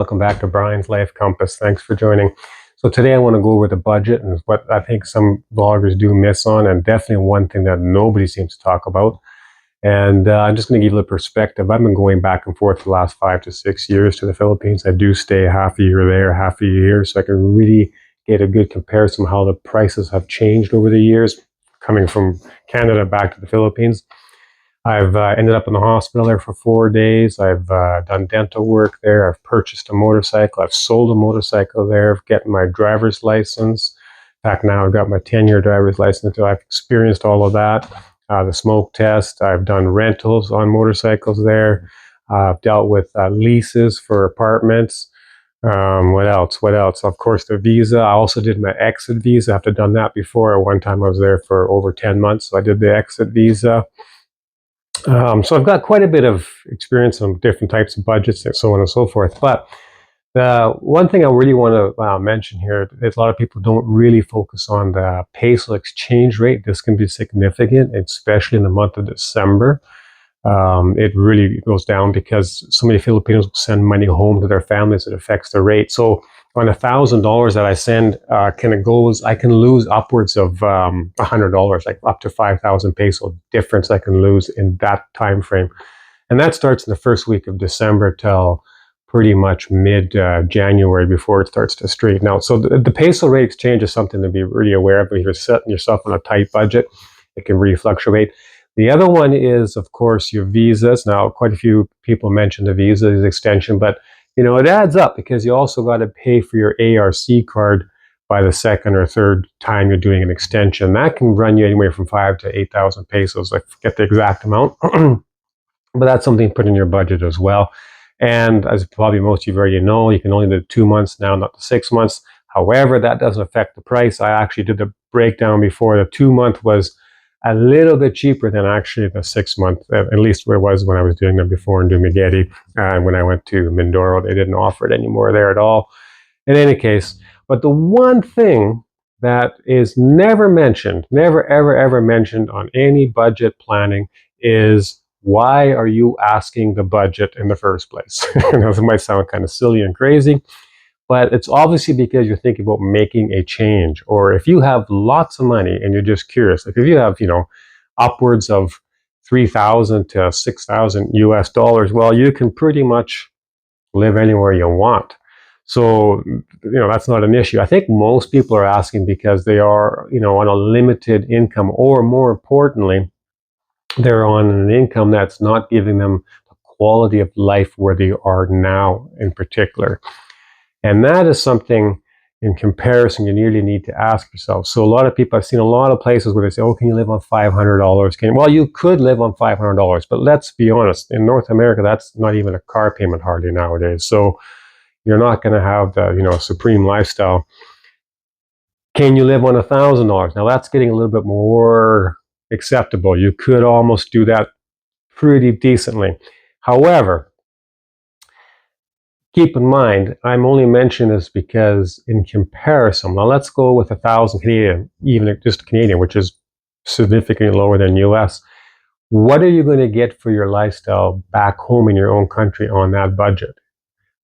Welcome back to Brian's Life Compass. Thanks for joining. So today I want to go over the budget and what I think some bloggers do miss on, and definitely one thing that nobody seems to talk about. And I'm just going to give you a little perspective. I've been going back and forth for the last 5 to 6 years to the Philippines. I do stay half a year there, half a year here, so I can really get a good comparison of how the prices have changed over the years, coming from Canada back to the Philippines. I've ended up in the hospital there for 4 days. I've done dental work there. I've purchased a motorcycle. I've sold a motorcycle there. I've gotten my driver's license. In fact, now I've got my 10-year driver's license. So I've experienced all of that. The smoke test. I've done rentals on motorcycles there. I've dealt with leases for apartments. What else? What else? Of course, the visa. I also did my exit visa. I've done that before. One time I was there for over 10 months. So I did the exit visa. So I've got quite a bit of experience on different types of budgets and so on and so forth. But the one thing I really want to mention here is a lot of people don't really focus on the peso exchange rate. This can be significant, especially in the month of December. It really goes down because so many Filipinos send money home to their families. It affects the rate. So on $1,000 that I send, I can lose upwards of $100, like up to 5,000 peso difference I can lose in that time frame. And that starts in the first week of December till pretty much mid-January before it starts to straighten out. So the peso rate exchange is something to be really aware of. If you're setting yourself on a tight budget, it can really fluctuate. The other one is, of course, your visas. Now, quite a few people mention the visa extension, but it adds up because you also got to pay for your ARC card by the second or third time you're doing an extension. That can run you anywhere from 5,000 to 8,000 pesos. I forget the exact amount, but that's something to put in your budget as well. And as probably most of you already know, you can only do 2 months now, not the 6 months. However, that doesn't affect the price. I actually did the breakdown before. The 2-month was a little bit cheaper than actually the 6-month, at least where it was when I was doing them before in Dumaguete. And when I went to Mindoro, they didn't offer it anymore there at all. In any case, but the one thing that is never mentioned, never, ever, ever mentioned on any budget planning is, why are you asking the budget in the first place? It might sound kind of silly and crazy, but it's obviously because you're thinking about making a change. Or if you have lots of money and you're just curious, like if you have, upwards of 3,000 to 6,000 US dollars, well, you can pretty much live anywhere you want. So, that's not an issue. I think most people are asking because they are, on a limited income, or more importantly, they're on an income that's not giving them the quality of life where they are now in particular. And that is something in comparison you really need to ask yourself. So a lot of people, I've seen a lot of places where they say, oh, can you live on $500? Well, you could live on $500, but let's be honest, in North America, that's not even a car payment hardly nowadays. So you're not going to have the, supreme lifestyle. Can you live on $1,000? Now that's getting a little bit more acceptable. You could almost do that pretty decently. However, keep in mind, I'm only mentioning this because in comparison, now let's go with 1,000 Canadian, even just Canadian, which is significantly lower than US. What are you going to get for your lifestyle back home in your own country on that budget?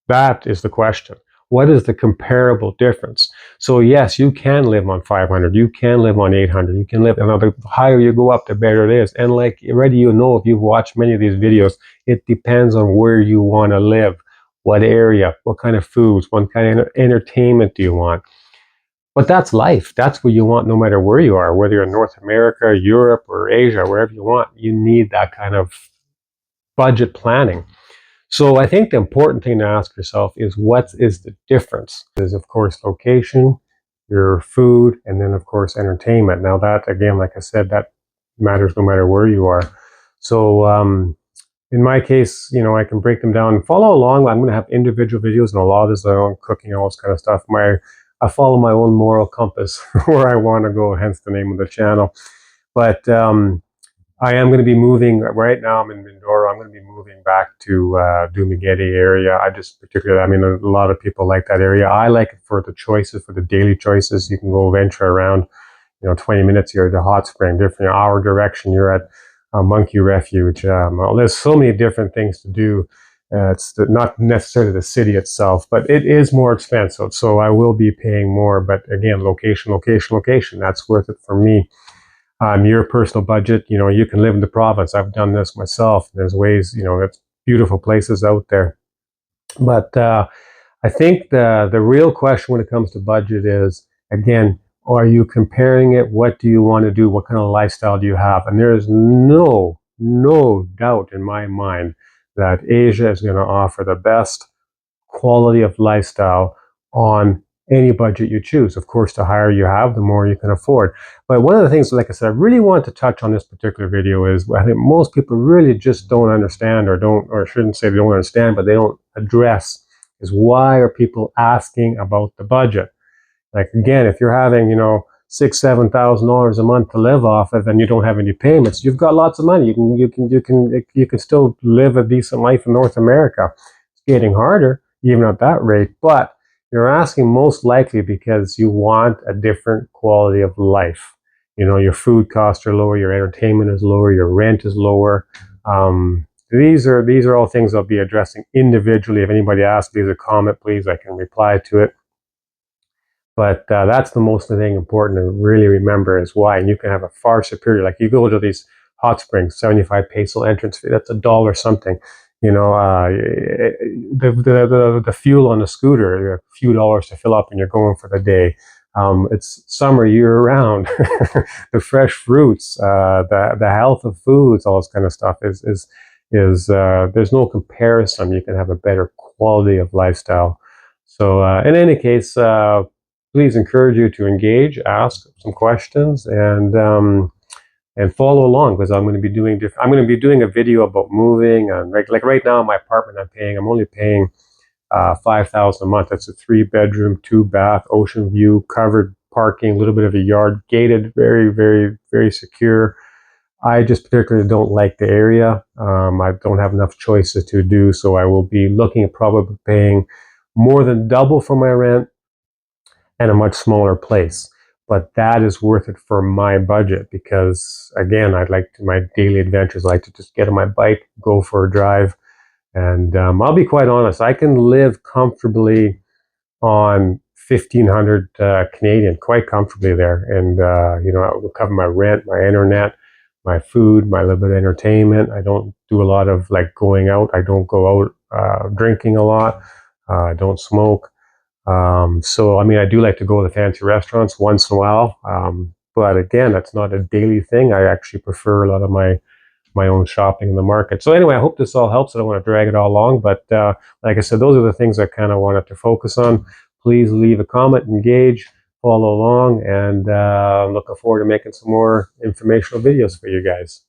That is the question. What is the comparable difference? So yes, you can live on 500, you can live on 800, you can live, and the higher you go up, the better it is. And like already, if you've watched many of these videos, it depends on where you want to live. What area, what kind of foods, what kind of entertainment do you want? But that's life. That's what you want no matter where you are, whether you're in North America, Europe, or Asia, wherever you want. You need that kind of budget planning. So I think the important thing to ask yourself is, what is the difference? Is, of course, location, your food, and then, of course, entertainment. Now that, again, like I said, that matters no matter where you are. So, in my case, I can break them down and follow along. I'm going to have individual videos, and a lot of this on cooking, all this kind of stuff. I follow my own moral compass where I want to go, hence the name of the channel. But I am going to be moving. Right now I'm in Mindoro. I'm going to be moving back to Dumaguete area. A lot of people like that area. I like it for the choices, for the daily choices. You can go venture around, 20 minutes here to Hot Spring, different hour direction. You're at Monkey Refuge. There's so many different things to do Not necessarily the city itself, but it is more expensive. So I will be paying more. But again, location, location, location. That's worth it for me. Your personal budget, you can live in the province. I've done this myself. There's ways, it's beautiful places out there. But I think the real question when it comes to budget is, again, are you comparing it? What do you want to do? What kind of lifestyle do you have? And there is no doubt in my mind that Asia is going to offer the best quality of lifestyle on any budget you choose. Of course, the higher you have, the more you can afford. But one of the things, like I said, I really want to touch on this particular video is I think most people really just don't understand or I shouldn't say they don't understand, but they don't address is why are people asking about the budget? Like again, if you're having, $6,000-7,000 a month to live off of, and you don't have any payments, you've got lots of money. You can still live a decent life in North America. It's getting harder, even at that rate, but you're asking most likely because you want a different quality of life. Your food costs are lower, your entertainment is lower, your rent is lower. These are all things I'll be addressing individually. If anybody asks, leave a comment, please. I can reply to it. But that's the most thing important to really remember is why. And you can have a far superior, like you go to these hot springs, 75 peso entrance fee, that's $1 something. The fuel on the scooter, a few dollars to fill up and you're going for the day. It's summer year round. The fresh fruits, the health of foods, all this kind of stuff is there's no comparison. You can have a better quality of lifestyle. So in any case, please encourage you to engage, ask some questions, and follow along because I'm going to be doing a video about moving and like right now in my apartment I'm only paying $5,000 a month. That's a 3-bedroom, 2-bath, ocean view, covered parking, a little bit of a yard, gated, very, very, very secure. I just particularly don't like the area. I don't have enough choices to do, so I will be looking at probably paying more than double for my rent and a much smaller place. But that is worth it for my budget because, again, my daily adventures. I like to just get on my bike, go for a drive. And I'll be quite honest, I can live comfortably on 1,500 Canadian, quite comfortably there. And, I will cover my rent, my internet, my food, my little bit of entertainment. I don't do a lot of going out. I don't go out drinking a lot. I don't smoke. So, I do like to go to the fancy restaurants once in a while. But again, that's not a daily thing. I actually prefer a lot of my own shopping in the market. So anyway, I hope this all helps. I don't want to drag it all along, but like I said, those are the things I kind of wanted to focus on. Please leave a comment, engage, follow along, and I'm looking forward to making some more informational videos for you guys.